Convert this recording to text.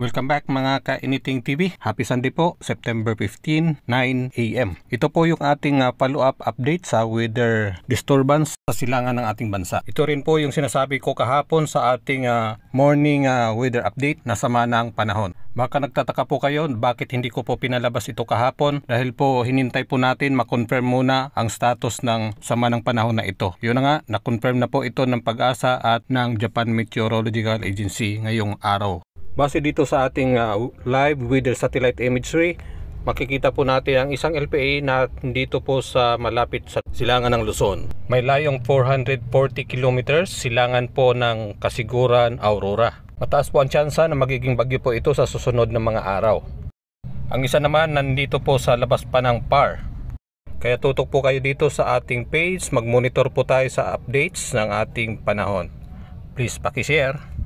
Welcome back mga Kainiting TV. Happy Sunday po, September 15, 9 AM. Ito po yung ating follow-up update sa weather disturbance sa silangan ng ating bansa. Ito rin po yung sinasabi ko kahapon sa ating morning weather update na sama ng panahon. Baka nagtataka po kayo bakit hindi ko po pinalabas ito kahapon dahil po hinintay po natin makonfirm muna ang status ng sama ng panahon na ito. Yun na nga, na-confirm na po ito ng Pag-asa at ng Japan Meteorological Agency ngayong araw. Base dito sa ating live weather satellite imagery, makikita po natin ang isang LPA na dito po sa malapit sa silangan ng Luzon. May layong 440 kilometers, silangan po ng Kasiguran, Aurora. Mataas po ang tsansa na magiging bagyo po ito sa susunod na mga araw. Ang isa naman nandito po sa labas pa ng PAR. Kaya tutok po kayo dito sa ating page, mag-monitor po tayo sa updates ng ating panahon. Please paki-share.